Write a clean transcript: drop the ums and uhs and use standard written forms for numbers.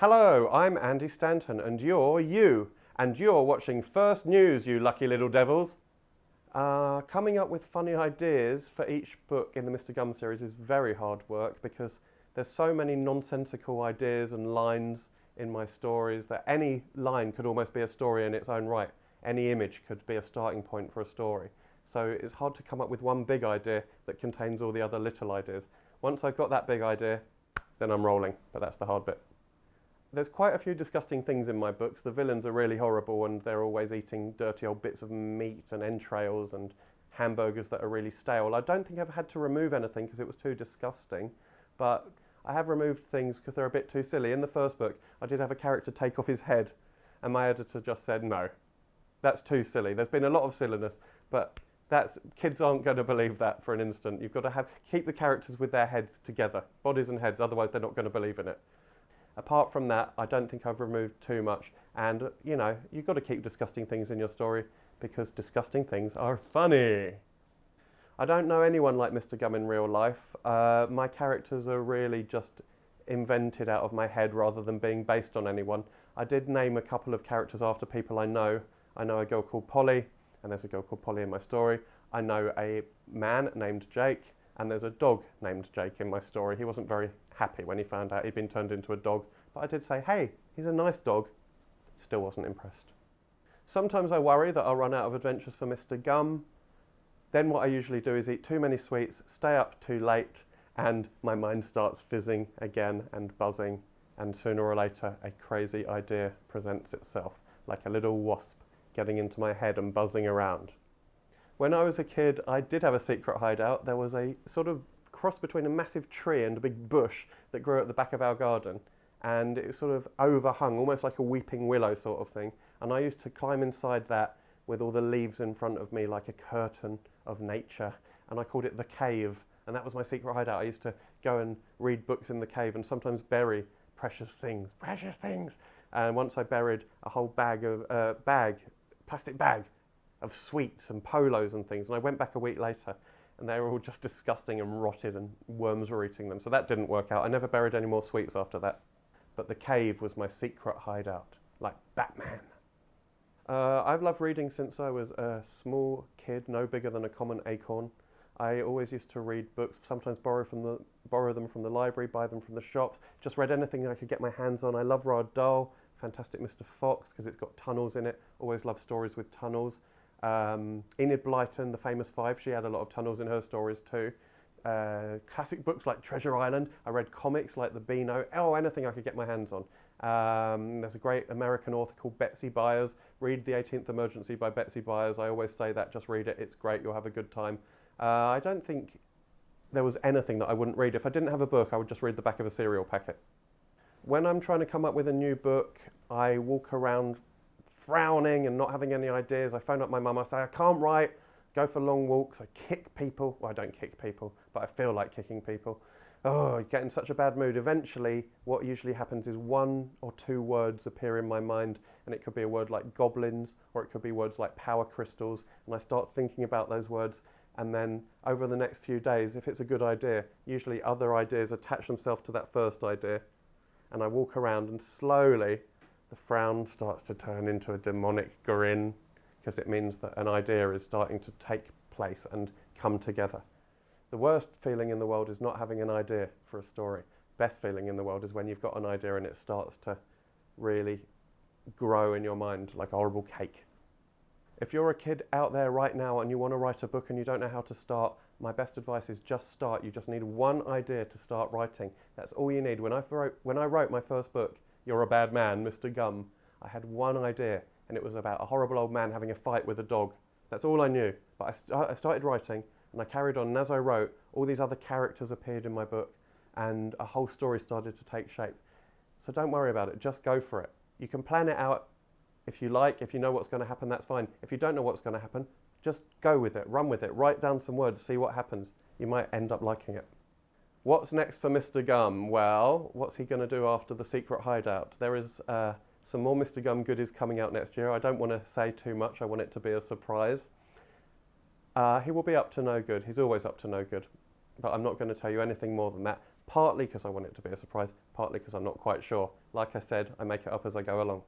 Hello, I'm Andy Stanton and you're you. And you're watching First News, you lucky little devils. Coming up with funny ideas for each book in the Mr. Gum series is very hard work because there's so many nonsensical ideas and lines in my stories that any line could almost be a story in its own right. Any image could be a starting point for a story. So it's hard to come up with one big idea that contains all the other little ideas. Once I've got that big idea, then I'm rolling, but that's the hard bit. There's quite a few disgusting things in my books. The villains are really horrible and they're always eating dirty old bits of meat and entrails and hamburgers that are really stale. I don't think I've had to remove anything because it was too disgusting, but I have removed things because they're a bit too silly. In the first book, I did have a character take off his head and my editor just said, no, that's too silly. There's been a lot of silliness, but kids aren't going to believe that for an instant. You've got to keep the characters with their heads together, bodies and heads, otherwise they're not going to believe in it. Apart from that, I don't think I've removed too much. And, you know, you've got to keep disgusting things in your story because disgusting things are funny. I don't know anyone like Mr. Gum in real life. My characters are really just invented out of my head rather than being based on anyone. I did name a couple of characters after people I know. I know a girl called Polly, and there's a girl called Polly in my story. I know a man named Jake, and there's a dog named Jake in my story. He wasn't very happy when he found out he'd been turned into a dog, but I did say, hey, he's a nice dog. Still wasn't impressed. Sometimes I worry that I'll run out of adventures for Mr. Gum. Then what I usually do is eat too many sweets, stay up too late, and my mind starts fizzing again and buzzing, and sooner or later a crazy idea presents itself, like a little wasp getting into my head and buzzing around. When I was a kid, I did have a secret hideout. There was a sort of cross between a massive tree and a big bush that grew at the back of our garden, and it was sort of overhung, almost like a weeping willow sort of thing, and I used to climb inside that with all the leaves in front of me like a curtain of nature, and I called it the cave, and that was my secret hideout. I used to go and read books in the cave and sometimes bury precious things, and once I buried a whole plastic bag of sweets and polos and things, and I went back a week later and they were all just disgusting and rotted and worms were eating them, so that didn't work out. I never buried any more sweets after that, but the cave was my secret hideout, like Batman. I've loved reading since I was a small kid, no bigger than a common acorn. I always used to read books, sometimes borrow them from the library, buy them from the shops, just read anything I could get my hands on. I love Roald Dahl, Fantastic Mr. Fox, because it's got tunnels in it. Always love stories with tunnels. Enid Blyton, the famous five, she had a lot of tunnels in her stories too. Classic books like Treasure Island. I read comics like The Beano. Anything I could get my hands on. There's a great American author called Betsy Byers. Read The 18th Emergency by Betsy Byers. I always say that, just read it. It's great, you'll have a good time. I don't think there was anything that I wouldn't read. If I didn't have a book, I would just read the back of a cereal packet. When I'm trying to come up with a new book, I walk around frowning and not having any ideas. I phone up my mum, I say, I can't write, go for long walks, I kick people. Well, I don't kick people, but I feel like kicking people. I get in such a bad mood. Eventually, what usually happens is one or two words appear in my mind, and it could be a word like goblins, or it could be words like power crystals, and I start thinking about those words, and then over the next few days, if it's a good idea, usually other ideas attach themselves to that first idea, and I walk around and slowly the frown starts to turn into a demonic grin because it means that an idea is starting to take place and come together. The worst feeling in the world is not having an idea for a story. Best feeling in the world is when you've got an idea and it starts to really grow in your mind like a horrible cake. If you're a kid out there right now and you want to write a book and you don't know how to start, my best advice is just start. You just need one idea to start writing. That's all you need. When I wrote my first book, You're a Bad Man, Mr. Gum, I had one idea, and it was about a horrible old man having a fight with a dog. That's all I knew. But I started writing, and I carried on, and as I wrote, all these other characters appeared in my book, and a whole story started to take shape. So don't worry about it, just go for it. You can plan it out if you like, if you know what's going to happen, that's fine. If you don't know what's going to happen, just go with it, run with it, write down some words, see what happens. You might end up liking it. What's next for Mr. Gum? Well, what's he going to do after the secret hideout? There is some more Mr. Gum goodies coming out next year. I don't want to say too much. I want it to be a surprise. He will be up to no good. He's always up to no good. But I'm not going to tell you anything more than that, partly because I want it to be a surprise, partly because I'm not quite sure Like I said, I make it up as I go along.